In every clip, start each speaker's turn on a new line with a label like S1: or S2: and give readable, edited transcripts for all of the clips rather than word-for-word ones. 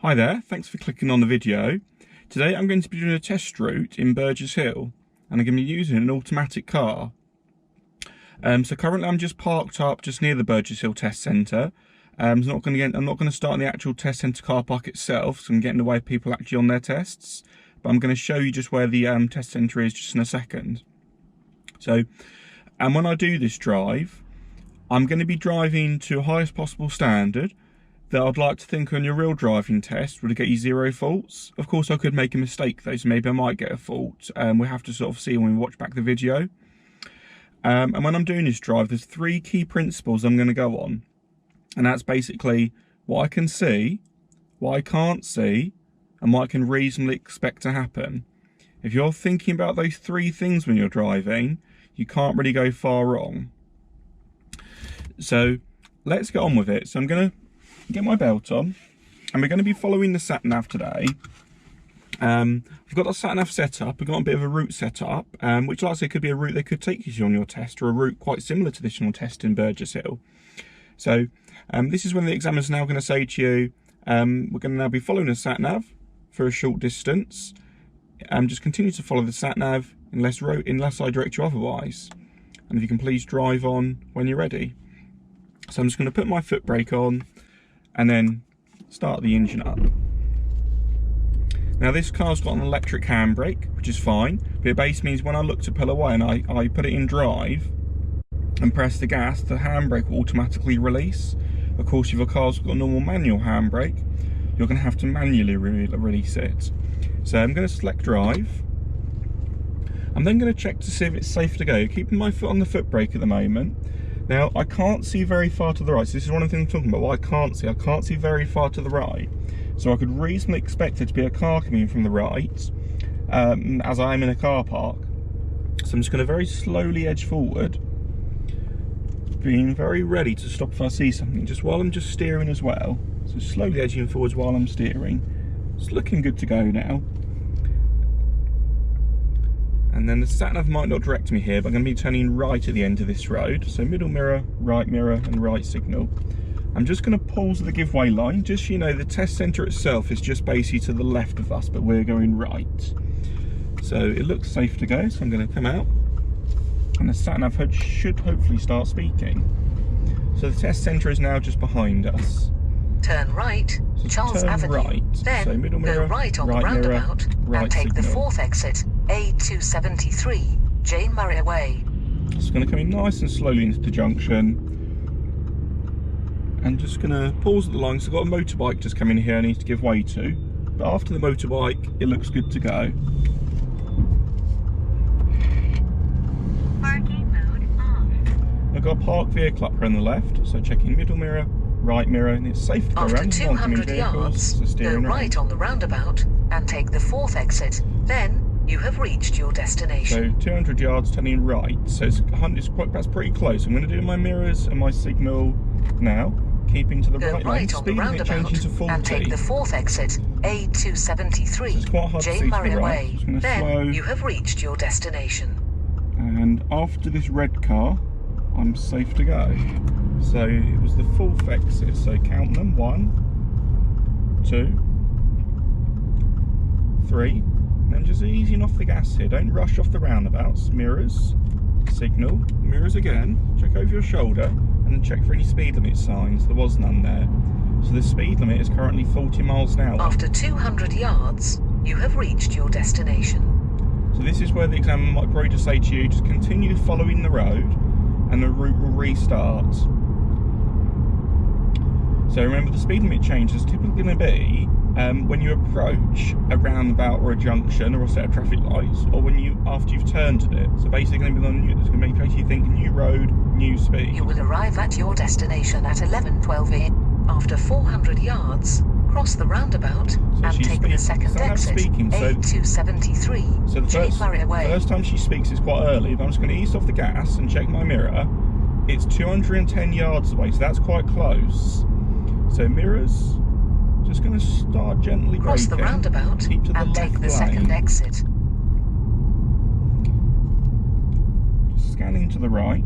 S1: Hi there, thanks for clicking on the video. Today I'm going to be doing a test route in Burgess Hill and I'm going to be using an automatic car. So currently I'm just parked up just near the Burgess Hill test centre. I'm not going to start in the actual test centre car park itself, so I'm getting in the way of people actually on their tests. But I'm going to show you just where the test centre is just in a second. So, and when I do this drive, I'm going to be driving to highest possible standard that I'd like to think on your real driving test would get you 0 faults. Of course I could make a mistake though, so maybe I might get a fault. We'll have to sort of see when we watch back the video. And when I'm doing this drive, there's 3 key principles I'm going to go on. And that's basically what I can see, what I can't see, and what I can reasonably expect to happen. If you're thinking about those 3 things when you're driving, you can't really go far wrong. So let's get on with it. So I'm going to get my belt on and we're going to be following the sat nav today. I've got the sat nav set up. We've got a bit of a route set up, which, like I say, could be a route they could take you to on your test, or a route quite similar to this on your test in Burgess Hill. So this is when the examiner's now going to say to you, we're going to now be following the sat nav for a short distance. Just continue to follow the sat nav unless I direct you otherwise. And if you can please drive on when you're ready. So I'm just going to put my foot brake on and then start the engine up. Now this car's got an electric handbrake, which is fine, but it basically means when I look to pull away and I put it in drive and press the gas, the handbrake will automatically release. Of course, if your car's got a normal manual handbrake, you're going to have to manually release it. So I'm going to select drive. I'm then going to check to see if it's safe to go, keeping my foot on the foot brake at the moment. Now, I can't see very far to the right, so this is one of the things I'm talking about, what I can't see. I can't see very far to the right, so I could reasonably expect it to be a car coming from the right, as I am in a car park. So I'm just going to very slowly edge forward, being very ready to stop if I see something, just while I'm just steering as well. So slowly edging forwards while I'm steering. It's looking good to go now. And then the sat-nav might not direct me here, but I'm going to be turning right at the end of this road. So middle mirror, and right signal. I'm just going to pause the giveaway line. Just so you know, the test centre itself is just basically to the left of us, but we're going right. So it looks safe to go, so I'm going to come out. And the sat-nav should hopefully start speaking. So the test centre is now just behind us.
S2: Turn right, so Charles Avenue,
S1: right.
S2: then
S1: so middle mirror,
S2: go right on the roundabout and take the 4th exit, A273, Jane Murray Way.
S1: It's going to come in nice and slowly into the junction. And just going to pause at the line, so I've got a motorbike just coming here I need to give way to. But after the motorbike, it looks good to go.
S2: Parking mode off.
S1: I've got a park vehicle up here on the left, so checking middle mirror, right mirror, and it's safe to go
S2: After
S1: around.
S2: 200 yards,
S1: so
S2: go right on the roundabout and take the 4th exit. Then you have reached your destination.
S1: So 200 yards turning right, so that's pretty close. I'm going to do my mirrors and my signal now, keeping to the
S2: go
S1: right
S2: line.
S1: Speed
S2: on the
S1: limit
S2: roundabout
S1: changing to 40.
S2: and take the 4th exit, A273, Jane Murray Way. Then you have reached your destination.
S1: And after this red car, I'm safe to go. So it was the 4th exit, so count them, 1, 2, 3, and then just easing off the gas here. Don't rush off the roundabouts. Mirrors, signal, mirrors again, check over your shoulder, and then check for any speed limit signs. There was none there. So the speed limit is currently 40 miles an hour.
S2: After 200 yards, you have reached your destination.
S1: So this is where the examiner might probably just say to you, just continue following the road, and the route will restart. So remember, the speed limit change is typically going to be when you approach a roundabout or a junction or a set of traffic lights, or after you've turned at it. So basically going to be it's going to make you think new road, new speed.
S2: You will arrive at your destination at 11:12 a.m. After 400 yards, cross the roundabout and take the 2nd exit, A273,
S1: so
S2: Jane Murray Way.
S1: The first time she speaks is quite early, but I'm just going to ease off the gas and check my mirror. It's 210 yards away, so that's quite close. So mirrors, just going to start gently
S2: cross
S1: braking.
S2: the roundabout and take the 2nd exit.
S1: Just scanning to the right,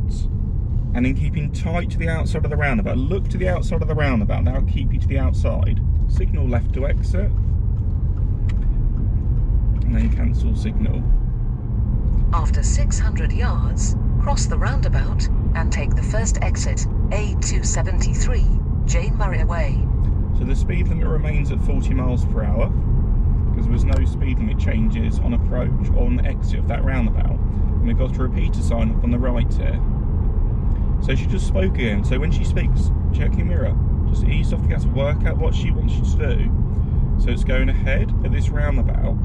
S1: and then keeping tight to the outside of the roundabout. Look to the outside of the roundabout, that'll keep you to the outside. signal left to exit, and then cancel signal.
S2: After 600 yards, cross the roundabout and take the first exit, A273, Jane Murray Way.
S1: So the speed limit remains at 40 miles per hour, because there was no speed limit changes on approach or on the exit of that roundabout. And we've got a repeater sign up on the right here. So she just spoke again. So when she speaks, check your mirror. Just ease off the gas, work out what she wants you to do. So it's going ahead at this roundabout.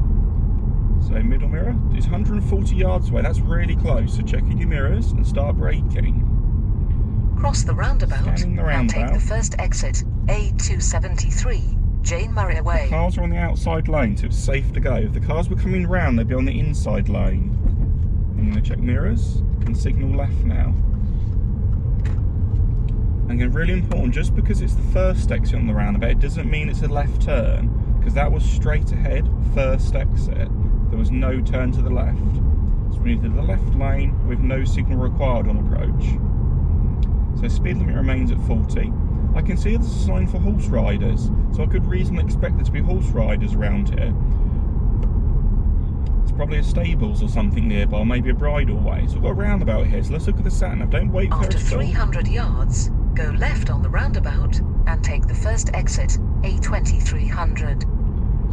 S1: So middle mirror is 140 yards away. That's really close. So check in your mirrors and start braking.
S2: Cross the roundabout and take the first exit, A273, Jane Murray Way.
S1: The cars are on the outside lane, so it's safe to go. If the cars were coming round, they'd be on the inside lane. I'm going to check mirrors and signal left now. And again, really important, just because it's the first exit on the roundabout, it doesn't mean it's a left turn, because that was straight ahead, first exit. There was no turn to the left. So we needed the left lane with no signal required on approach. So speed limit remains at 40. I can see there's a sign for horse riders, so I could reasonably expect there to be horse riders around here. There's probably a stables or something nearby, maybe a bridle way. So we've got a roundabout here, so let's look at the sat-nav. Don't wait for
S2: After 300 yards, go left on the roundabout and take the first exit, A2300.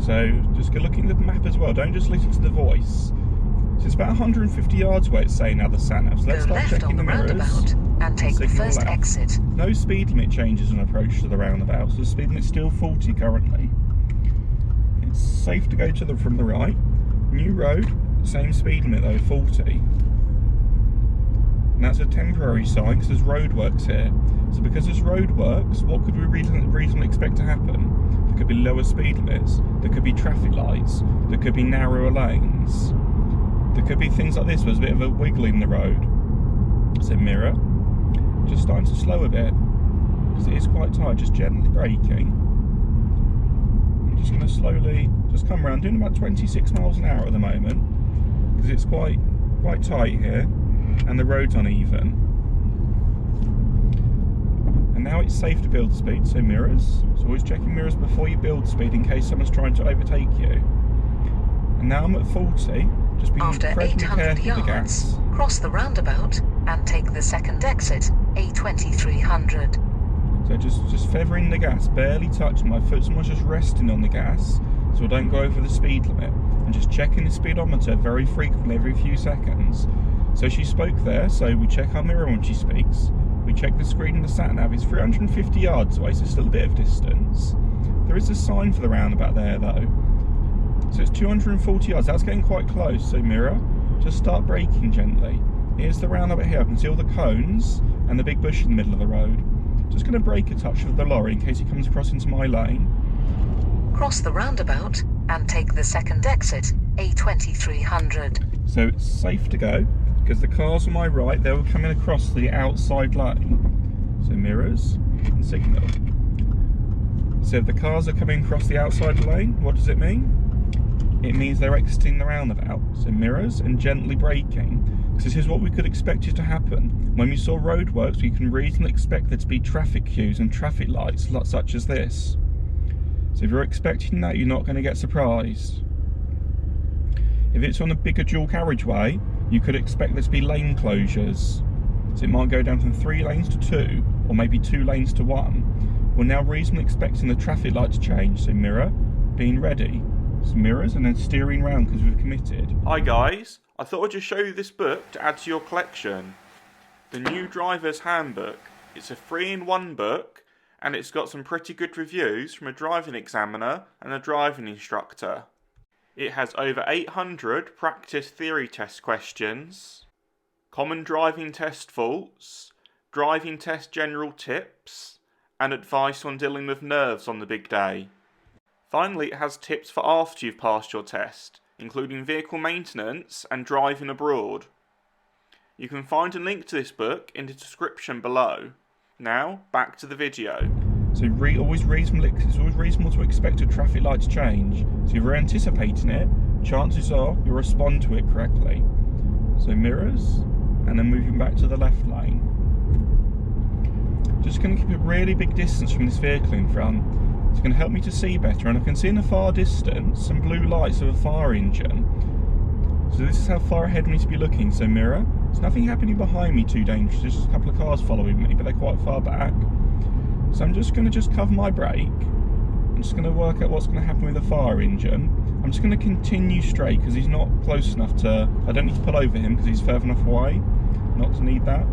S1: So just go looking at the map as well, don't just listen to the voice. So it's about 150 yards away, it's saying now, the sat-nav. So let's start checking the mirrors.
S2: Roundabout and take the first exit.
S1: No speed limit changes on approach to the roundabout, so the speed limit's still 40 currently. It's safe to go from the right. New road, same speed limit though, 40. And that's a temporary sign because there's roadworks here. So because there's roadworks, what could we reasonably expect to happen? There could be lower speed limits, there could be traffic lights, there could be narrower lanes. There could be things like this where there's a bit of a wiggle in the road. So mirror, just starting to slow a bit, because it is quite tight, just gently braking. I'm just going to slowly just come around, doing about 26 miles an hour at the moment, because it's quite tight here, and the road's uneven. And now it's safe to build speed, so mirrors. So always checking mirrors before you build speed in case someone's trying to overtake you. And now I'm at 40. Just being
S2: after 800 yards, cross the roundabout and take the second exit, A2300.
S1: So just feathering the gas, barely touching my foot, someone's just resting on the gas, so I don't go over the speed limit. And just checking the speedometer very frequently, every few seconds. So she spoke there, so we check our mirror when she speaks. We check the screen in the sat-nav, it's 350 yards away, so still a bit of distance. There is a sign for the roundabout there though. So it's 240 yards, that's getting quite close. So mirror, just start braking gently. Here's the roundabout here, I can see all the cones and the big bush in the middle of the road. Just going to brake a touch for the lorry in case he comes across into my lane.
S2: Cross the roundabout and take the second exit, A2300.
S1: So it's safe to go, because the cars on my right, they were coming across the outside lane. So mirrors and signal. So if the cars are coming across the outside lane, what does it mean? It means they're exiting the roundabout. So mirrors and gently braking. Because this is what we could expect it to happen. When we saw roadworks, we can reasonably expect there to be traffic queues and traffic lights such as this. So if you're expecting that, you're not going to get surprised. If it's on a bigger dual carriageway, you could expect there to be lane closures. So it might go down from 3 lanes to 2, or maybe 2 lanes to 1. We're now reasonably expecting the traffic light to change. So mirror, being ready. Some mirrors and then steering round because we've committed. Hi guys, I thought I'd just show you this book to add to your collection. The New Driver's Handbook. It's a 3-in-1 book and it's got some pretty good reviews from a driving examiner and a driving instructor. It has over 800 practice theory test questions, common driving test faults, driving test general tips, and advice on dealing with nerves on the big day. Finally, it has tips for after you've passed your test, including vehicle maintenance and driving abroad. You can find a link to this book in the description below. Now, back to the video. So it's always reasonable to expect a traffic light to change. So if you're anticipating it, chances are you'll respond to it correctly. So mirrors, and then moving back to the left lane. Just going to keep a really big distance from this vehicle in front. It's going to help me to see better, and I can see in the far distance some blue lights of a fire engine. So this is how far ahead we need to be looking. So mirror, there's nothing happening behind me too dangerous, there's just a couple of cars following me, but they're quite far back. So I'm just going to cover my brake. I'm just going to work out what's going to happen with the fire engine. I'm just going to continue straight because he's not close enough to, I don't need to pull over him because he's further enough away not to need that.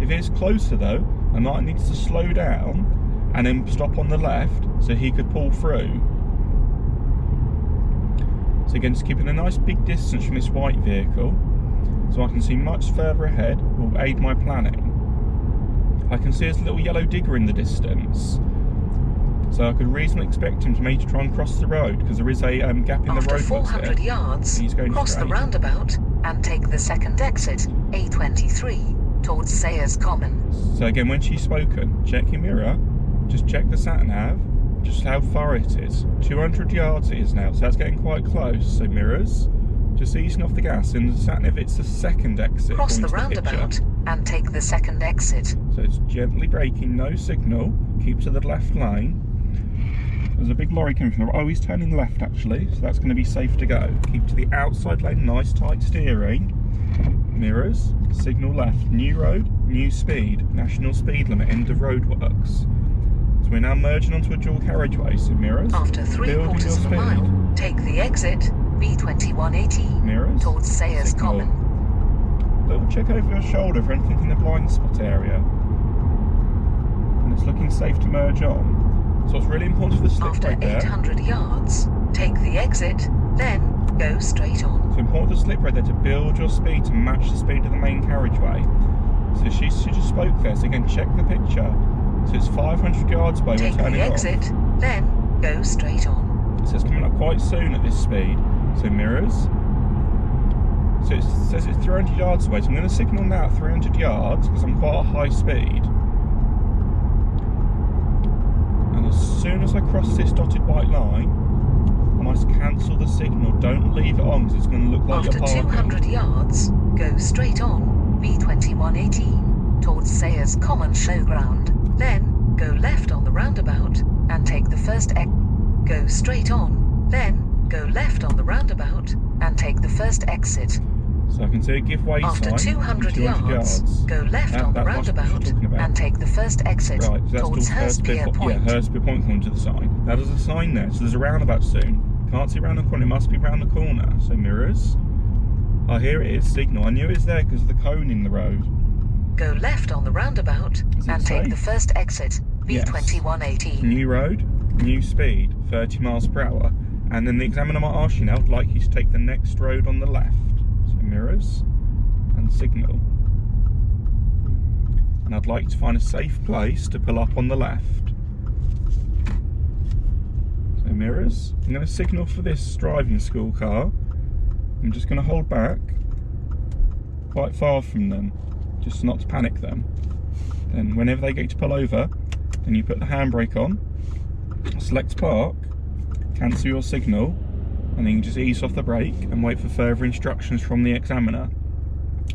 S1: If it's closer though, I might need to slow down and then stop on the left so he could pull through. So again, just keeping a nice big distance from this white vehicle so I can see much further ahead will aid my planning. I can see his little yellow digger in the distance, so I could reasonably expect him to maybe try and cross the road because there is a gap in the road.
S2: After 400 yards,
S1: he's going
S2: cross
S1: straight.
S2: the roundabout and take the second exit, A23, towards Sayers Common.
S1: So again, when she's spoken, check your mirror, just check the sat-nav, just how far it is. 200 yards it is now, so that's getting quite close. So mirrors, just easing off the gas, and the sat-nav, it's the second exit.
S2: Cross the roundabout and take the second exit.
S1: So it's gently braking, no signal, keep to the left lane. There's a big lorry coming from the right. Oh, he's turning left actually, so that's going to be safe to go. Keep to the outside lane, nice tight steering. Mirrors, signal left, new road, new speed, national speed limit, end of roadworks. So we're now merging onto a dual carriageway, so mirrors.
S2: After 3/4 of a mile, take the exit, B2118,
S1: mirrors,
S2: towards Sayers
S1: signal.
S2: Common.
S1: Little check over your shoulder for anything in the blind spot area. And it's looking safe to merge on. So it's really important for the slip
S2: After
S1: right there.
S2: 800 yards, take the exit, then go straight on.
S1: It's important for the slip right there to build your speed to match the speed of the main carriageway. So she just spoke there, so again check the picture. So it's 500 yards away,
S2: take
S1: we're turning
S2: the exit,
S1: off.
S2: then go straight on.
S1: So it's coming up quite soon at this speed. So mirrors. So it says it's 300 yards away, so I'm going to signal now at 300 yards because I'm quite at a high speed. And as soon as I cross this dotted white line, I must cancel the signal. Don't leave it on because it's going to look like
S2: After
S1: you're parking.
S2: 200 yards, go straight on, B2118, towards Sayers Common Showground. Then, go left on the roundabout, and take the first exit. Go straight on, then, go left on the roundabout, and take the first exit.
S1: So I can see a give way
S2: After
S1: sign.
S2: 200 yards, go left on the roundabout, and take the first exit,
S1: Right, so that's
S2: towards Hurstpierpoint.
S1: Yeah, Hurstpierpoint coming to the sign. That is a sign there, so there's a roundabout soon. Can't see around the corner, it must be around the corner. So mirrors. Oh, here it is, signal. I knew it was there because of the cone in the road.
S2: Go left on the roundabout and take the first exit, B2118.
S1: Yes. New road, new speed, 30 miles per hour. And then the examiner might ask you now, I'd like you to take the next road on the left. So mirrors and signal. And I'd like you to find a safe place to pull up on the left. So mirrors. I'm going to signal for this driving school car. I'm just going to hold back quite far from them, just not to panic them. Then whenever they get to pull over, then you put the handbrake on, select park, cancel your signal, and then you just ease off the brake and wait for further instructions from the examiner.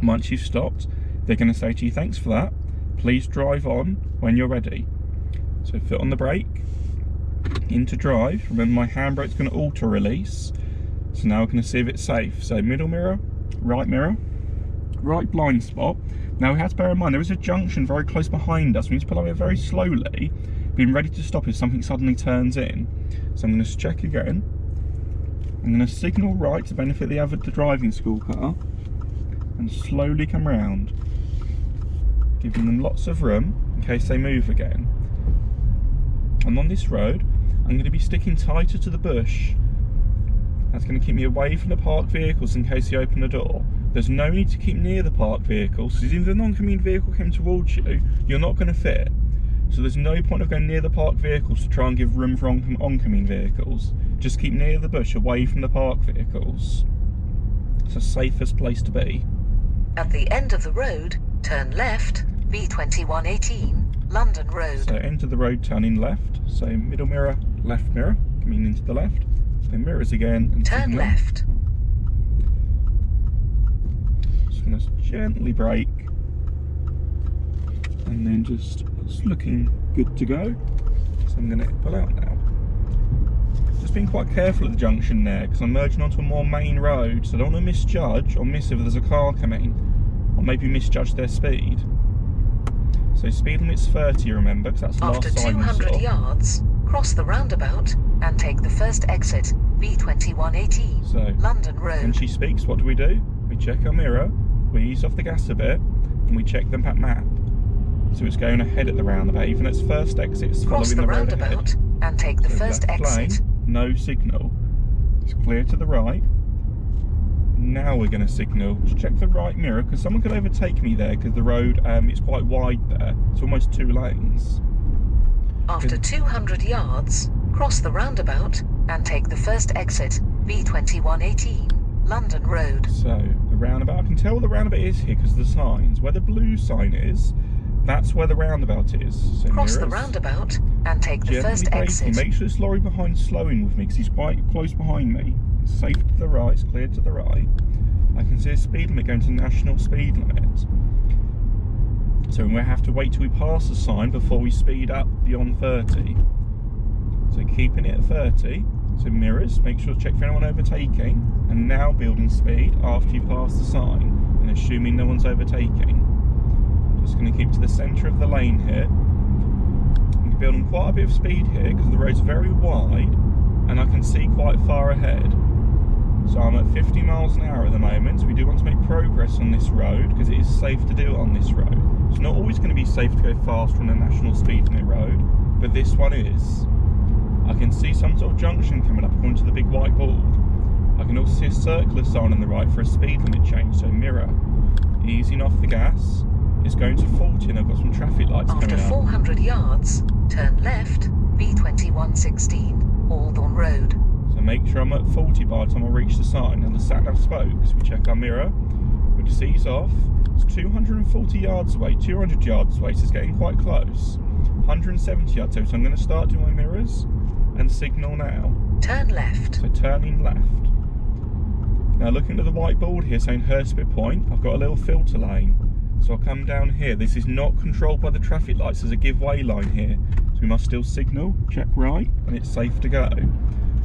S1: Once you've stopped, they're going to say to you, thanks for that, please drive on when you're ready. So foot on the brake, into drive. Remember my handbrake's going to auto release, so now we're going to see if it's safe. So middle mirror, right blind spot. Now we have to bear in mind there is a junction very close behind us. We need to pull over very slowly, being ready to stop if something suddenly turns in. So I'm going to check again. I'm going to signal right to benefit the driving school car and slowly come round, giving them lots of room in case they move again. And on this road, I'm going to be sticking tighter to the bush. That's going to keep me away from the parked vehicles in case they open the door. There's no need to keep near the parked vehicles, because if the non-commuting vehicle came towards you, you're not going to fit. So there's no point of going near the parked vehicles to try and give room for oncoming vehicles. Just keep near the bush, away from the parked vehicles. It's the safest place to be.
S2: At the end of the road, turn left, B2118, London Road.
S1: So enter the road, turning left. So middle mirror, left mirror, coming into the left. Then mirrors again. And
S2: turn
S1: signal.
S2: left.
S1: Just going to gently brake. And then just it's looking good to go. So I'm going to pull out now. Just being quite careful at the junction there because I'm merging onto a more main road, so I don't want to misjudge or miss if there's a car coming, or maybe misjudge their speed. So speed limit's 30, remember, because that's the last sign we saw.
S2: After 200 yards, cross the roundabout and take the first exit, B2118,
S1: So,
S2: London Road.
S1: when she speaks, what do? We check our mirror, we ease off the gas a bit, and we check the map. So it's going ahead at the roundabout, even its first exit, it's
S2: Cross
S1: following
S2: the
S1: the road
S2: roundabout
S1: ahead.
S2: and take the
S1: So
S2: first
S1: left lane,
S2: exit.
S1: no signal. It's clear to the right. Now we're going to signal. Just check the right mirror because someone could overtake me there because the road is quite wide there. It's almost 2 lanes.
S2: After 200 yards, cross the roundabout and take the first exit, B2118, London Road.
S1: So the roundabout, I can tell where the roundabout is here because of the signs. Where the blue sign is, that's where the roundabout is. So
S2: Cross the
S1: mirrors,
S2: roundabout and take the
S1: gently
S2: first
S1: braking.
S2: exit.
S1: Make sure this lorry behind slowing with me because he's quite close behind me. It's safe to the right, it's clear to the right. I can see a speed limit going to national speed limit. So we have to wait till we pass the sign before we speed up beyond 30. So keeping it at 30. So mirrors, make sure to check for anyone overtaking. And now building speed after you pass the sign. And assuming no one's overtaking. Just going to keep to the centre of the lane here. I'm building quite a bit of speed here because the road's very wide. And I can see quite far ahead. So I'm at 50 miles an hour at the moment, so we do want to make progress on this road because it is safe to do it on this road. It's not always going to be safe to go fast on a national speed limit road, but this one is. I can see some sort of junction coming up according to the big white board. I can also see a circular sign on the right for a speed limit change, so mirror. Easing off the gas. It's going to 40 and I've got some traffic lights coming up.
S2: After 400 yards, turn left, B2116, Aldorn Road.
S1: So make sure I'm at 40 by the time I reach the sign. And the sat-nav spoke, so we check our mirror. We just ease off. It's 240 yards away, 200 yards away, so it's getting quite close. 170 yards away, so I'm going to start doing my mirrors and signal now.
S2: Turn left.
S1: So turning left. Now looking at the white board here saying Hurstpierpoint, I've got a little filter lane. So I'll come down here. This is not controlled by the traffic lights, there's a give way line here. So we must still signal, check right, and it's safe to go.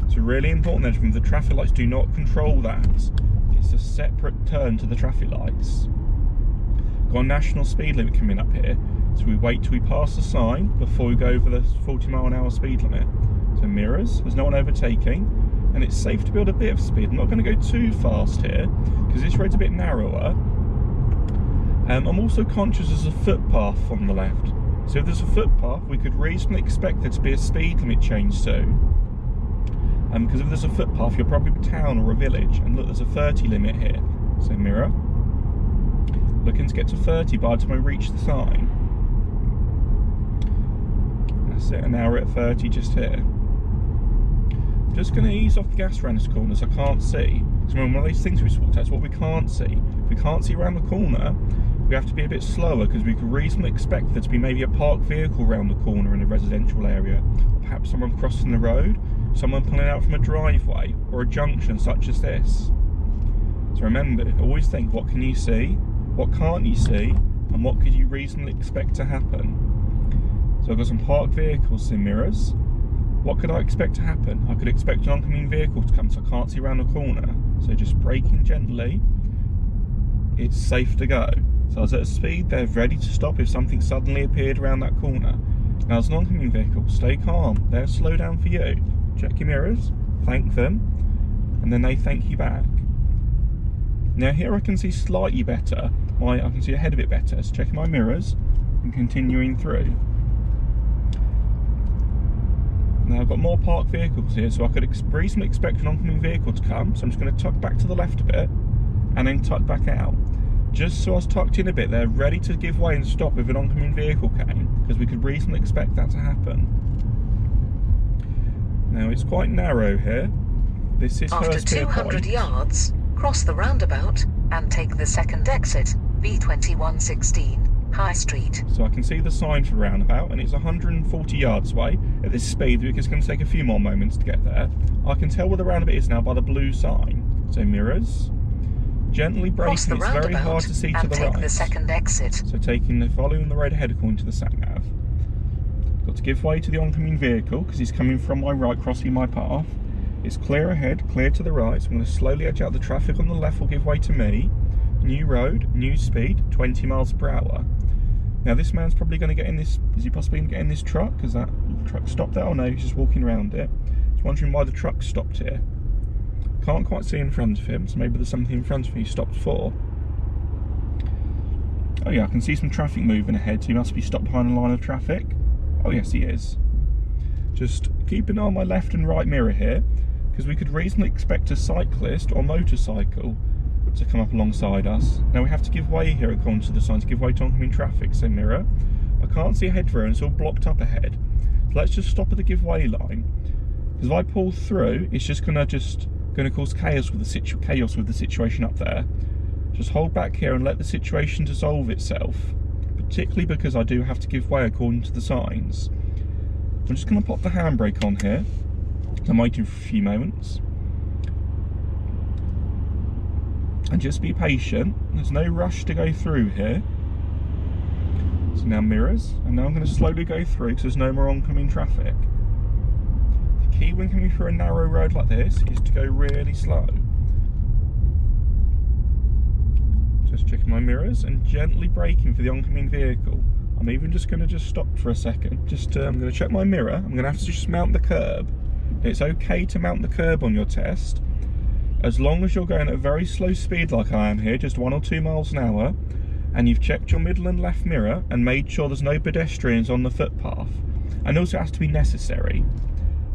S1: It's really important then, the traffic lights do not control that. It's a separate turn to the traffic lights. Got a national speed limit coming up here, so we wait till we pass the sign before we go over the 40 mile an hour speed limit. So mirrors, there's no one overtaking, and it's safe to build a bit of speed. I'm not going to go too fast here, because this road's a bit narrower. I'm also conscious there's a footpath on the left. So if there's a footpath, we could reasonably expect there to be a speed limit change soon. Because if there's a footpath, you're probably a town or a village. And look, there's a 30 limit here. So mirror. Looking to get to 30 by the time I reach the sign. That's it, and now we're at 30 just here. Just going to ease off the gas around this corner so I can't see. So one of those things we talked about is what we can't see. If we can't see around the corner, we have to be a bit slower because we could reasonably expect there to be maybe a parked vehicle around the corner in a residential area. Or perhaps someone crossing the road. Someone pulling out from a driveway or a junction such as this. So remember, always think, what can you see, what can't you see, and what could you reasonably expect to happen. So I've got some parked vehicles in mirrors. What could I expect to happen? I could expect an oncoming vehicle to come, so I can't see around the corner. So just braking gently, it's safe to go. So I was at a speed there, ready to stop if something suddenly appeared around that corner. Now as an oncoming vehicle, stay calm, they'll slow down for you. Check your mirrors, thank them, and then they thank you back. Now here I can see slightly better, I can see ahead a bit better, so checking my mirrors and continuing through. Now I've got more parked vehicles here, so I could reasonably expect an oncoming vehicle to come, so I'm just going to tuck back to the left a bit, and then tuck back out. Just so I was tucked in a bit there, ready to give way and stop if an oncoming vehicle came, because we could reasonably expect that to happen. Now it's quite narrow here. This is
S2: After 200 yards, cross the roundabout and take the second exit, B2116, High Street.
S1: So I can see the sign for roundabout and it's 140 yards away at this speed because it's going to take a few more moments to get there. I can tell where the roundabout is now by the blue sign. So mirrors, gently braking, it's very hard to see to the right.
S2: Take the second exit.
S1: So following the road ahead according to the sat nav. Got to give way to the oncoming vehicle because he's coming from my right, crossing my path. It's clear ahead, clear to the right, so I'm going to slowly edge out. The traffic on the left will give way to me. New road, new speed, 20 miles per hour. Now this man's probably going to get in this, is he possibly going to get in this truck? Because that truck stopped there? Oh no, he's just walking around it. Just wondering why the truck stopped here. Can't quite see in front of him, so maybe there's something in front of him he stopped for. Oh yeah, I can see some traffic moving ahead, so he must be stopped behind a line of traffic. Oh yes, he is. Just keep an eye on my left and right mirror here, because we could reasonably expect a cyclist or motorcycle to come up alongside us. Now we have to give way here according to the signs, give way to oncoming traffic, so mirror. I can't see ahead for it, it's all blocked up ahead. So let's just stop at the give way line. Because if I pull through, it's just going to cause chaos with the situation up there. Just hold back here and let the situation dissolve itself, particularly because I do have to give way according to the signs. I'm just going to pop the handbrake on here. I'm waiting for a few moments. And just be patient. There's no rush to go through here. So now mirrors, and now I'm going to slowly go through because there's no more oncoming traffic. The key when coming through a narrow road like this is to go really slow. Just checking my mirrors and gently braking for the oncoming vehicle. I'm even just going to stop for a second. I'm going to check my mirror. I'm going to have to just mount the curb. It's okay to mount the curb on your test, as long as you're going at a very slow speed like I am here, just 1 or 2 miles an hour, and you've checked your middle and left mirror and made sure there's no pedestrians on the footpath. And also it has to be necessary.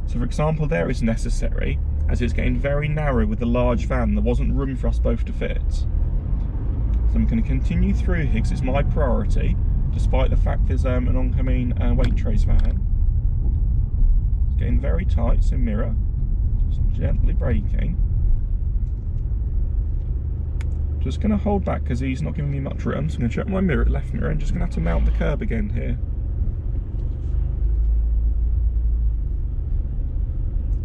S1: So for example, there is necessary, as it's getting very narrow with the large van. There wasn't room for us both to fit. So I'm going to continue through here because it's my priority, despite the fact there's an oncoming Waitrose van. It's getting very tight, so mirror, just gently braking. Just going to hold back because he's not giving me much room, so I'm going to check my mirror, left mirror, and just going to have to mount the curb again here.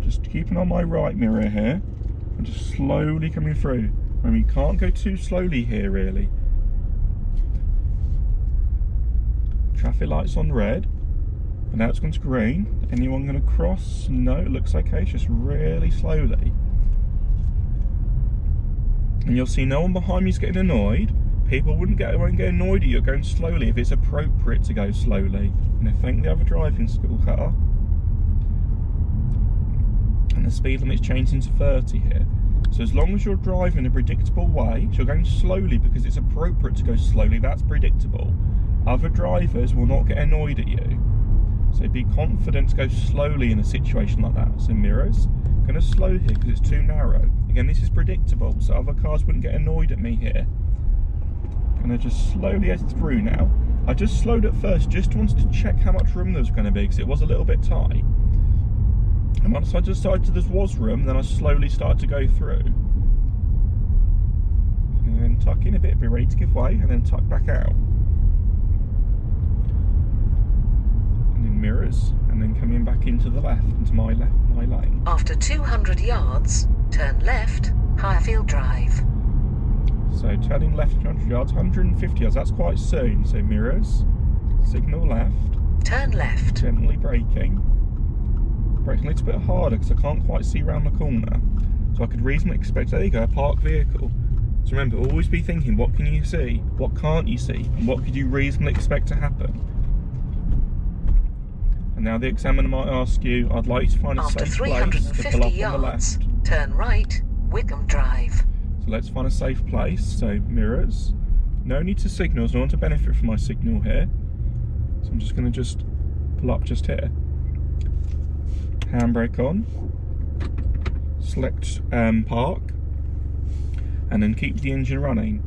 S1: Just keeping on my right mirror here, and just slowly coming through. I mean, you can't go too slowly here, really. Traffic light's on red, and now it's gone to green. Anyone going to cross? No, it looks okay, it's just really slowly. And you'll see no one behind me is getting annoyed. People won't get annoyed at you going slowly if it's appropriate to go slowly. And I thank the other driving school car. And the speed limit's changing to 30 here. So as long as you're driving a predictable way, so you're going slowly because it's appropriate to go slowly, that's predictable. Other drivers will not get annoyed at you. So be confident to go slowly in a situation like that. So mirrors, I'm going to slow here because it's too narrow. Again, this is predictable, so other cars wouldn't get annoyed at me here. I'm going to just slowly edge through now. I just slowed at first, just wanted to check how much room there was going to be because it was a little bit tight. And once I decided there was room, then I slowly started to go through. And then tuck in a bit, be ready to give way, and then tuck back out. And then mirrors, and then coming back into the left, into my lane.
S2: After 200 yards, turn left, Highfield Drive.
S1: So turning left 200 yards, 150 yards, that's quite soon. So mirrors, signal left.
S2: Turn left.
S1: Gently braking. Braking a little bit harder because I can't quite see around the corner. So I could reasonably expect, there you go, a parked vehicle. So remember, always be thinking, what can you see? What can't you see? And what could you reasonably expect to happen? And now the examiner might ask you, I'd like you to find a safe place to pull up on the left.
S2: Turn right, Wickham Drive.
S1: So let's find a safe place. So mirrors. No need to signals, no one to benefit from my signal here. So I'm just going to pull up just here. Handbrake on. Select park. And then keep the engine running.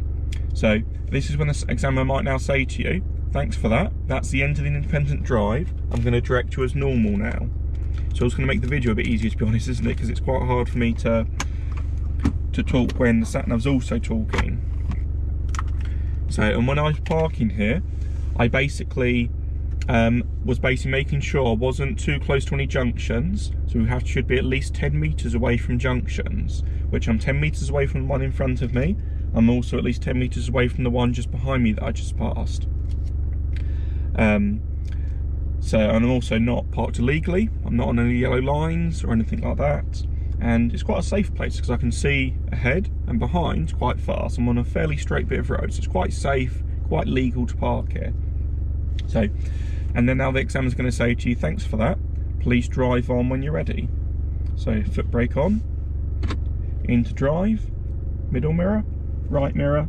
S1: So this is when the examiner might now say to you, thanks for that. That's the end of the independent drive. I'm going to direct you as normal now. So it's going to make the video a bit easier, to be honest, isn't it? Because it's quite hard for me to talk when the sat-nav's also talking. So, and when I was parking here, I basically was making sure I wasn't too close to any junctions. So we should be at least 10 metres away from junctions, which I'm 10 metres away from the one in front of me. I'm also at least 10 metres away from the one just behind me that I just passed. So, and I'm also not parked illegally. I'm not on any yellow lines or anything like that. And it's quite a safe place because I can see ahead and behind quite fast. I'm on a fairly straight bit of road, so it's quite safe, quite legal to park here. So, and then now the examiner's going to say to you, thanks for that, please drive on when you're ready. So foot brake on, into drive, middle mirror, right mirror,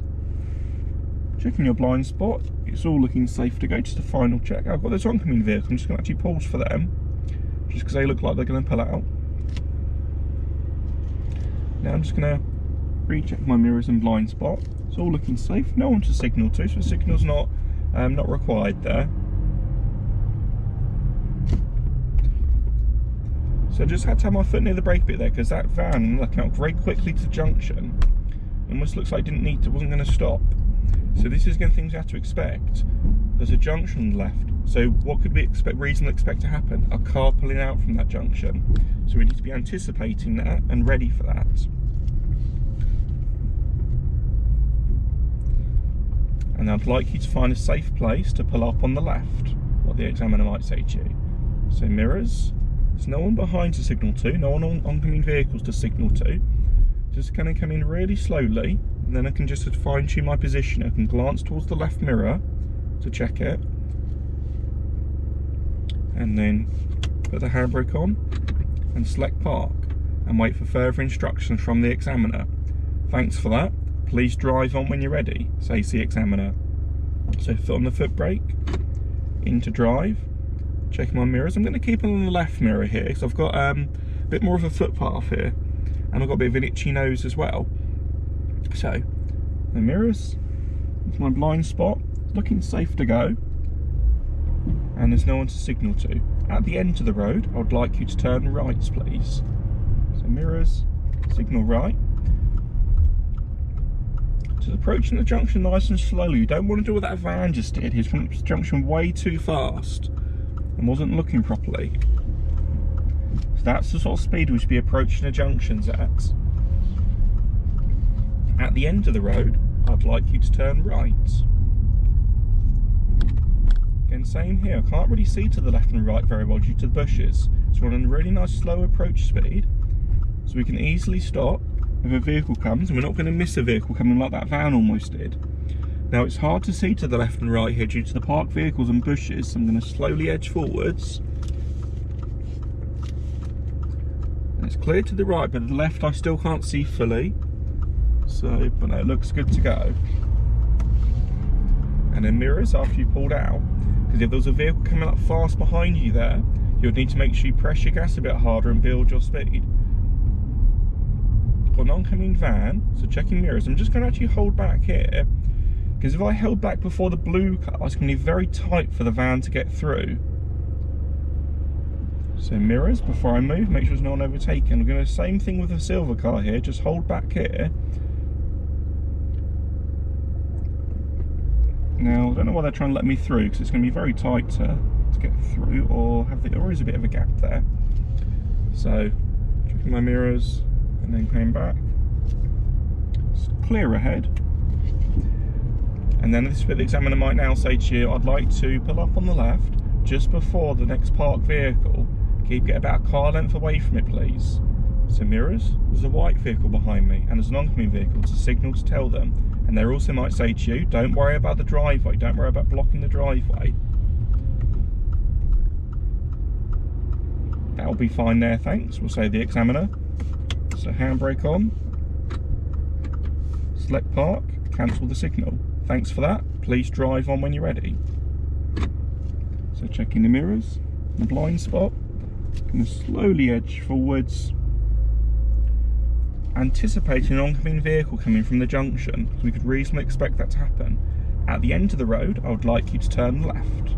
S1: checking your blind spot. It's all looking safe to go. Just a final check. I've got this oncoming vehicle. I'm just going to actually pause for them, just because they look like they're going to pull out. Now I'm just going to recheck my mirrors and blind spot. It's all looking safe. No one to signal to, so the signal's not required there. So I just had to have my foot near the brake bit there because that van looking out very quickly to the junction. Almost looks like it wasn't going to stop. So this is again things you have to expect. There's a junction left. So what could we reasonably expect to happen? A car pulling out from that junction. So we need to be anticipating that and ready for that. And I'd like you to find a safe place to pull up on the left, what the examiner might say to you. So mirrors, there's no one behind to signal to, no one on oncoming vehicles to signal to. Just going to come in really slowly, and then I can just fine tune my position. I can glance towards the left mirror to check it, and then put the handbrake on and select park and wait for further instructions from the examiner. Thanks for that. Please drive on when you're ready, says the examiner. So foot on the foot brake, into drive, checking my mirrors. I'm going to keep on the left mirror here because I've got a bit more of a footpath here, and I've got a bit of an itchy nose as well. So the mirrors, it's my blind spot, looking safe to go, and there's no one to signal to. At the end of the road, I would like you to turn right, please. So mirrors, signal right. Just approaching the junction nice and slowly. You don't want to do what that van just did. He's from the junction way too fast and wasn't looking properly. So that's the sort of speed we should be approaching the junctions at. At the end of the road, I'd like you to turn right. Again, same here. I can't really see to the left and right very well due to the bushes. So we're on a really nice slow approach speed, so we can easily stop if a vehicle comes, and we're not going to miss a vehicle coming like that van almost did. Now it's hard to see to the left and right here due to the parked vehicles and bushes, so I'm going to slowly edge forwards. And it's clear to the right, but the left I still can't see fully. So, but no, it looks good to go. And then mirrors after you pulled out, because if there was a vehicle coming up fast behind you there, you'll need to make sure you press your gas a bit harder and build your speed. Got an oncoming van, so checking mirrors. I'm just going to actually hold back here, because if I held back before the blue car, it's going to be very tight for the van to get through. So mirrors, before I move, make sure there's no one overtaken. I'm going to do the same thing with the silver car here, just hold back here. Now, I don't know why they're trying to let me through, because it's going to be very tight to get through, or there is a bit of a gap there. So, checking my mirrors, and then coming back. It's clear ahead. And then this bit the examiner might now say to you, I'd like to pull up on the left, just before the next parked vehicle. Get about a car length away from it, please. So mirrors, there's a white vehicle behind me, and there's an oncoming vehicle. It's a signal to tell them. And they also might say to you, don't worry about the driveway, don't worry about blocking the driveway. That'll be fine there, thanks, will say the examiner. So handbrake on, select park, cancel the signal. Thanks for that, please drive on when you're ready. So checking the mirrors, the blind spot, going to slowly edge forwards, anticipating an oncoming vehicle coming from the junction, so we could reasonably expect that to happen. At the end of the road, I would like you to turn left.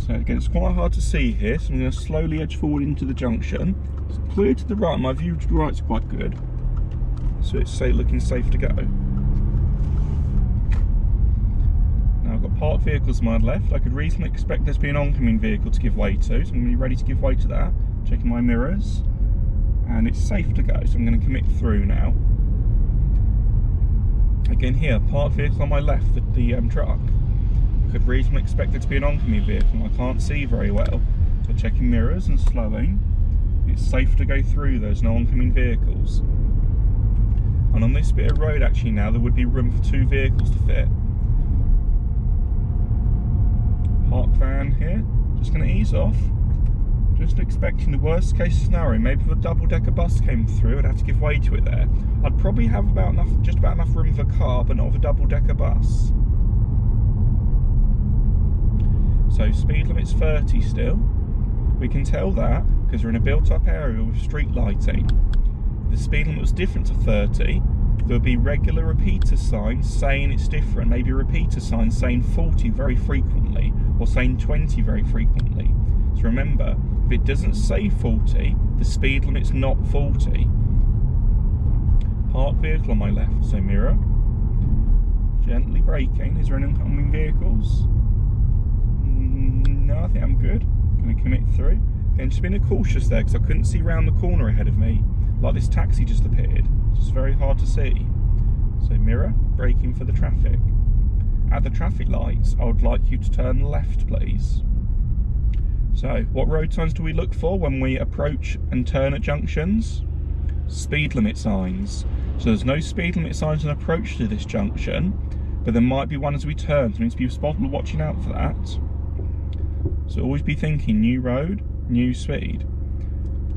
S1: So again, it's quite hard to see here, so I'm going to slowly edge forward into the junction. It's clear to the right, my view to the right's quite good, so it's looking safe to go. Now I've got parked vehicles to my left. I could reasonably expect there to be an oncoming vehicle to give way to, so I'm going to be ready to give way to that. Checking my mirrors, and it's safe to go, so I'm going to commit through now. Again here, parked vehicle on my left, the truck. I could reasonably expect it to be an oncoming vehicle. I can't see very well. So checking mirrors and slowing. It's safe to go through, there's no oncoming vehicles. And on this bit of road actually now, there would be room for 2 vehicles to fit. Park van here, just going to ease off. Just expecting the worst case scenario. Maybe if a double-decker bus came through, I'd have to give way to it there. I'd probably have just about enough room for a car, but not for a double-decker bus. So speed limit's 30 still. We can tell that because we're in a built-up area with street lighting. If the speed limit was different to 30, there would be regular repeater signs saying it's different. Maybe a repeater sign saying 40 very frequently, or saying 20 very frequently. So remember, if it doesn't say 40, the speed limit's not 40. Parked vehicle on my left, so mirror. Gently braking. Is there any oncoming vehicles? No, I think I'm good. Going to commit through. Again, just being cautious there because I couldn't see round the corner ahead of me. Like this taxi just appeared. It's just very hard to see. So mirror, braking for the traffic. At the traffic lights, I would like you to turn left, please. So, what road signs do we look for when we approach and turn at junctions? Speed limit signs. So there's no speed limit signs on approach to this junction, but there might be one as we turn, so we need to be spotted watching out for that. So always be thinking new road, new speed.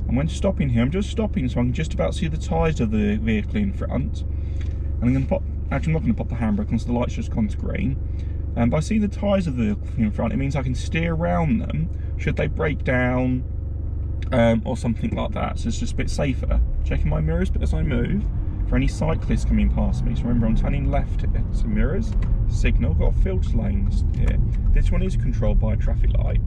S1: And when stopping here, I'm just stopping so I can just about see the tyres of the vehicle in front. And I'm going to pop, actually I'm not going to pop the handbrake because the light's just gone to green. But I see the tyres of the vehicle in front, it means I can steer around them should they break down or something like that. So it's just a bit safer. Checking my mirrors but as I move for any cyclists coming past me. So remember, I'm turning left here. So mirrors, signal, got filter lanes here. This one is controlled by a traffic light.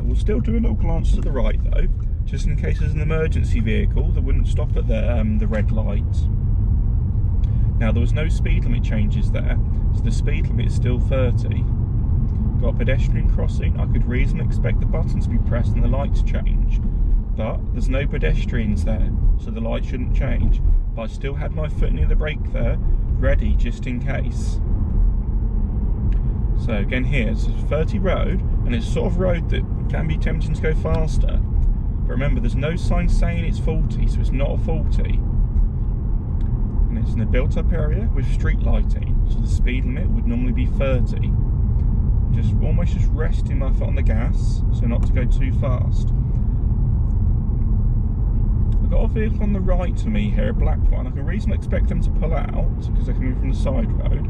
S1: I will still do a little glance to the right though, just in case there's an emergency vehicle that wouldn't stop at the red light. Now there was no speed limit changes there, so the speed limit is still 30. Got a pedestrian crossing. I could reasonably expect the buttons to be pressed and the lights change, but there's no pedestrians there, so the light shouldn't change. But I still had my foot near the brake there, ready just in case. So again here, it's a 30 road, and it's a sort of road that can be tempting to go faster. But remember, there's no sign saying it's 40, so it's not a 40. And it's in a built-up area with street lighting, so the speed limit would normally be 30. Almost just resting my foot on the gas, so not to go too fast. I've got a vehicle on the right to me here, a black one. I can reasonably expect them to pull out because they're coming from the side road.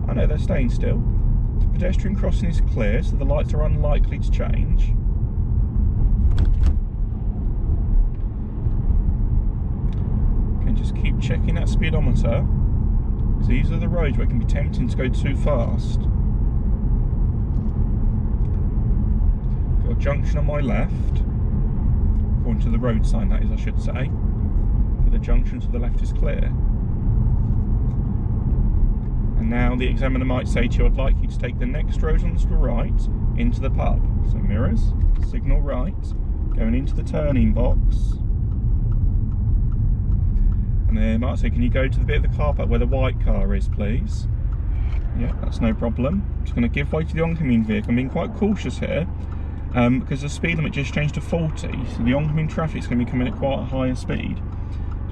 S1: I know they're staying still. The pedestrian crossing is clear, so the lights are unlikely to change. Okay, just keep checking that speedometer, because these are the roads where it can be tempting to go too fast. Got a junction on my left, according to the road sign that is, I should say, but the junction to the left is clear. And now the examiner might say to you, I'd like you to take the next road on to the right into the pub. So mirrors, signal right, going into the turning box. And they might say, can you go to the bit of the car park where the white car is, please? Yeah, that's no problem. I'm just going to give way to the oncoming vehicle. I'm being quite cautious here because the speed limit just changed to 40. So the oncoming traffic is going to be coming at quite a higher speed.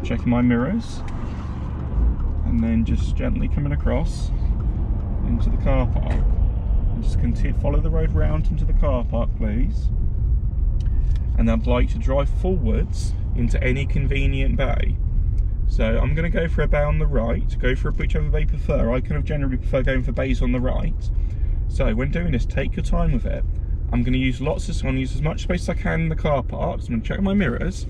S1: Checking my mirrors. And then just gently coming across into the car park. And just continue, follow the road round into the car park, please. And I'd like to drive forwards into any convenient bay. So I'm going to go for a bay on the right, go for whichever bay you prefer. I kind of generally prefer going for bays on the right. So when doing this, take your time with it. I'm going to use I'm going to use as much space as I can in the car park. So I'm going to check my mirrors,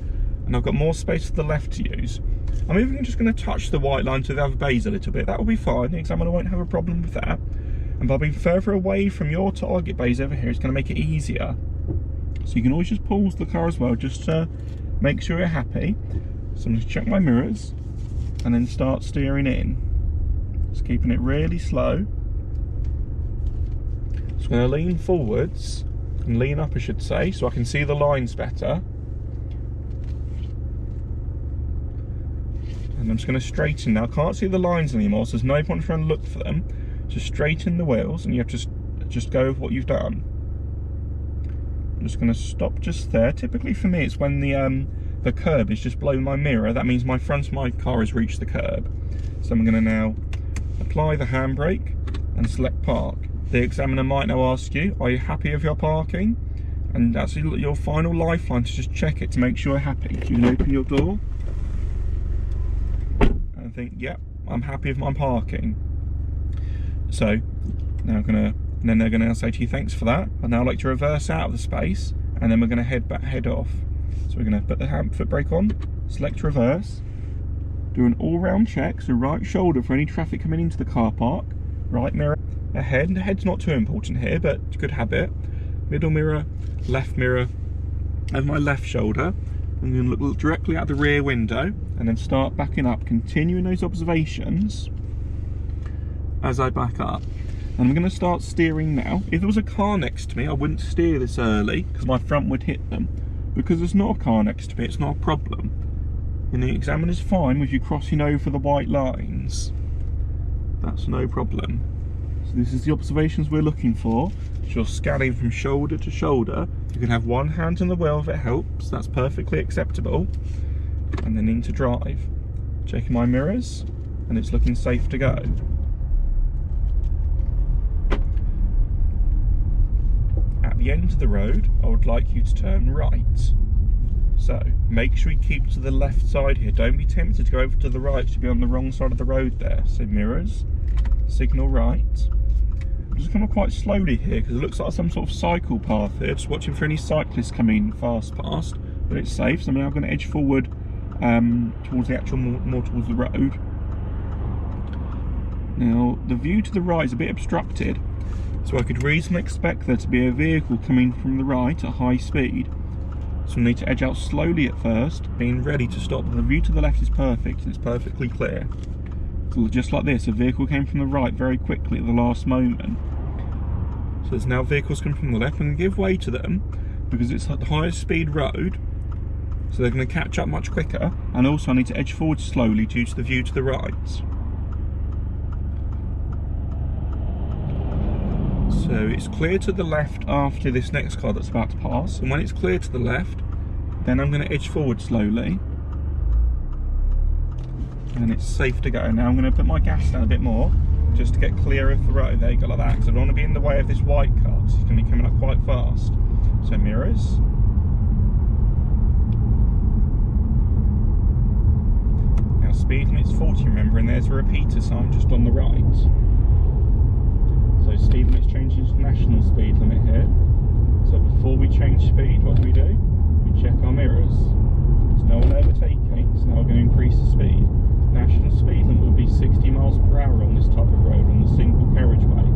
S1: and I've got more space to the left to use. I'm even just going to touch the white line to the other bays a little bit. That will be fine. The examiner won't have a problem with that. And by being further away from your target bays over here, it's going to make it easier. So you can always just pause the car as well, just to make sure you're happy. So I'm going to check my mirrors and then start steering in. Just keeping it really slow. Just going to lean forwards and lean up, I should say, so I can see the lines better. And I'm just going to straighten now. I can't see the lines anymore, so there's no point trying to look for them. Just straighten the wheels, and you have to just go with what you've done. I'm just going to stop just there. Typically for me, it's when the curb is just below my mirror. That means my front of my car has reached the curb. So I'm going to now apply the handbrake and select park. The examiner might now ask you, are you happy with your parking? And that's your final lifeline to just check it to make sure you're happy. You can open your door and think, yep, I'm happy with my parking. So now then they're gonna say to you, thanks for that. I'd now like to reverse out of the space, and then we're gonna head off. So we're gonna put the foot brake on, select reverse, do an all-round check, so right shoulder for any traffic coming into the car park, right mirror ahead. The head's not too important here, but it's a good habit. Middle mirror, left mirror, over my left shoulder. I'm going to look directly out the rear window and then start backing up, continuing those observations as I back up. And I'm going to start steering now. If there was a car next to me, I wouldn't steer this early because my front would hit them. Because there's not a car next to me, it's not a problem. And the examiner's fine with you crossing over the white lines. That's no problem. So this is the observations we're looking for. So you're scanning from shoulder to shoulder. You can have one hand on the wheel if it helps. That's perfectly acceptable. And then into drive. Checking my mirrors, and it's looking safe to go. At the end of the road, I would like you to turn right. So make sure you keep to the left side here. Don't be tempted to go over to the right. You'll be on the wrong side of the road there. So mirrors, signal right. I'm just coming quite slowly here because it looks like some sort of cycle path here. Just watching for any cyclists coming fast past, but it's safe. So I'm now going to edge forward towards the actual, more towards the road. Now the view to the right is a bit obstructed, so I could reasonably expect there to be a vehicle coming from the right at high speed. So we need to edge out slowly at first, being ready to stop. The view to the left is perfect, and it's perfectly clear. So just like this, a vehicle came from the right very quickly at the last moment. So there's now vehicles coming from the left. I'm going to give way to them because it's at the highest speed road, so they're going to catch up much quicker. And also I need to edge forward slowly due to the view to the right. So it's clear to the left after this next car that's about to pass, and when it's clear to the left, then I'm going to edge forward slowly, and it's safe to go. Now I'm going to put my gas down a bit more, just to get clear of the road. There you go, like that, because I don't want to be in the way of this white car, because it's going to be coming up quite fast. So mirrors. Now speed limit's 40, remember, and there's a repeater sign just on the right. So speed limit's changing to national speed limit here. So before we change speed, what do? We check our mirrors. There's no one overtaking, so now we're going to increase the speed. National speed limit would be 60 miles per hour on this type of road on the single carriageway.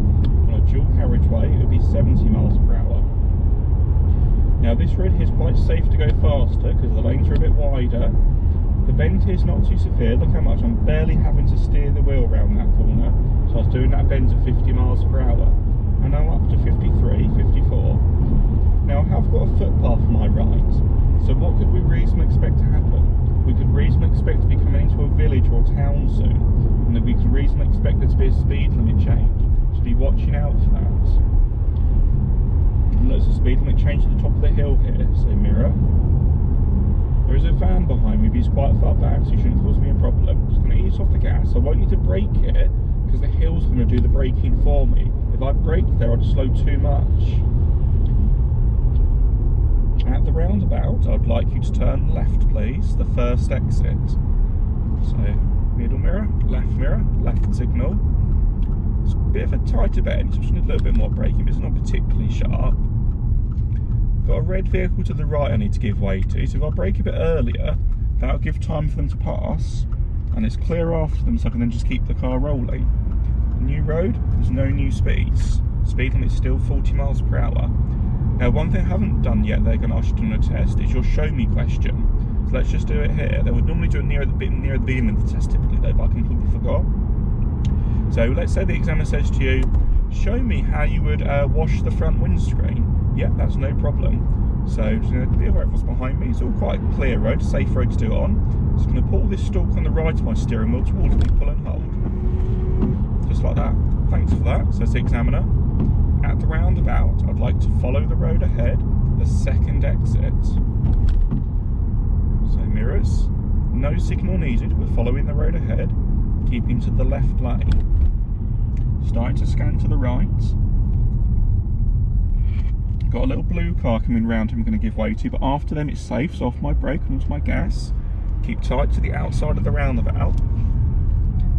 S1: On a dual carriageway, it would be 70 miles per hour. Now this road here is quite safe to go faster because the lanes are a bit wider. The bend here is not too severe. Look how much I'm barely having to steer the wheel around that corner. So I was doing that bend at 50 miles per hour. And now up to 53, 54. Now I have got a footpath on my right. So what could we reasonably expect to happen? We could reasonably expect to be coming into a village or a town soon. And then we could reasonably expect there to be a speed limit change. So be watching out for that. And there's a speed limit change at the top of the hill here. So mirror. There is a van behind me, but he's quite far back, so he shouldn't cause me a problem. I'm just going to ease off the gas. I won't need to brake here, because the hill's going to do the braking for me. If I brake there, I'd slow too much. At the roundabout, I'd like you to turn left, please, the first exit. So, middle mirror, left signal. It's a bit of a tighter bend, so I just need a little bit more braking, but it's not particularly sharp. Got a red vehicle to the right I need to give way to, so if I brake a bit earlier, that'll give time for them to pass, and it's clear after them, so I can then just keep the car rolling. The new road, there's no new speeds. Speed limit is still 40 miles per hour. Now one thing I haven't done yet, they're going to ask you to do on a test, is your show me question. So let's just do it here. They would normally do it near the beginning of the test typically though, but I completely forgot. So let's say the examiner says to you, show me how you would wash the front windscreen. Yeah, that's no problem. So just going to be aware of what's behind me. It's all quite a clear road, safe road to do it on. Just going to pull this stalk on the right of my steering wheel towards me, pull and hold. Just like that. Thanks for that. So it's the examiner. At the roundabout, I'd like to follow the road ahead, the second exit. So mirrors, no signal needed, we're following the road ahead, keeping to the left lane. Starting to scan to the right. Got a little blue car coming round I'm going to give way to, but after them it's safe, so off my brake and onto my gas. Keep tight to the outside of the roundabout.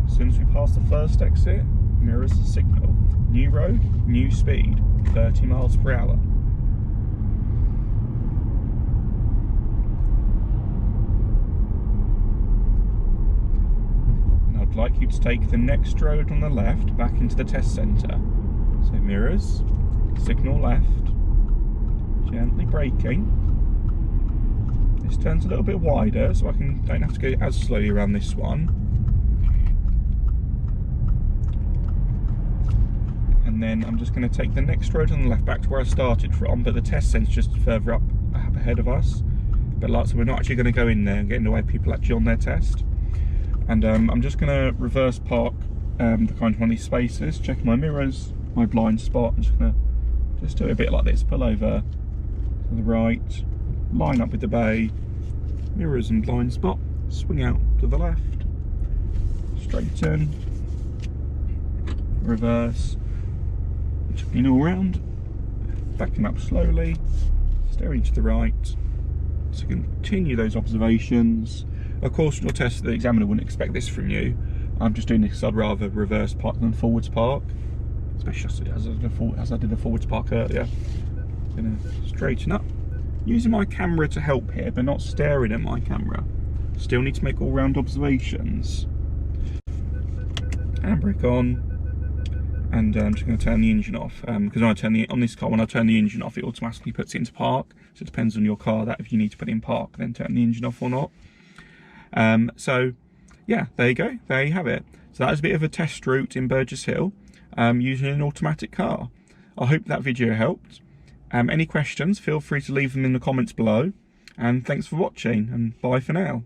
S1: As soon as we pass the first exit, mirrors the signal. New road, new speed, 30 miles per hour. And I'd like you to take the next road on the left back into the test centre. So mirrors, signal left, gently braking. This turns a little bit wider, so I don't have to go as slowly around this one. And then I'm just going to take the next road on the left back to where I started from, but the test centre's just further up ahead of us. But like, so we're not actually going to go in there and get in the way of people actually on their test. And I'm just going to reverse park the kind of one of these spaces, check my mirrors, my blind spot. I'm just going to do it a bit like this, pull over to the right, line up with the bay, mirrors and blind spot, swing out to the left, straighten, reverse, chucking all round, backing up slowly, steering to the right. So continue those observations. Of course, in your test, the examiner wouldn't expect this from you. I'm just doing this because I'd rather reverse park than forwards park, especially as I did the forwards park earlier. Gonna straighten up, using my camera to help here, but not staring at my camera. Still need to make all round observations. Handbrake on. And I'm just going to turn the engine off, because on this car, when I turn the engine off, it automatically puts it into park. So it depends on your car that if you need to put it in park, then turn the engine off or not. So yeah, there you go, there you have it. So that was a bit of a test route in Burgess Hill using an automatic car. I hope that video helped. Any questions, feel free to leave them in the comments below. And thanks for watching, and bye for now.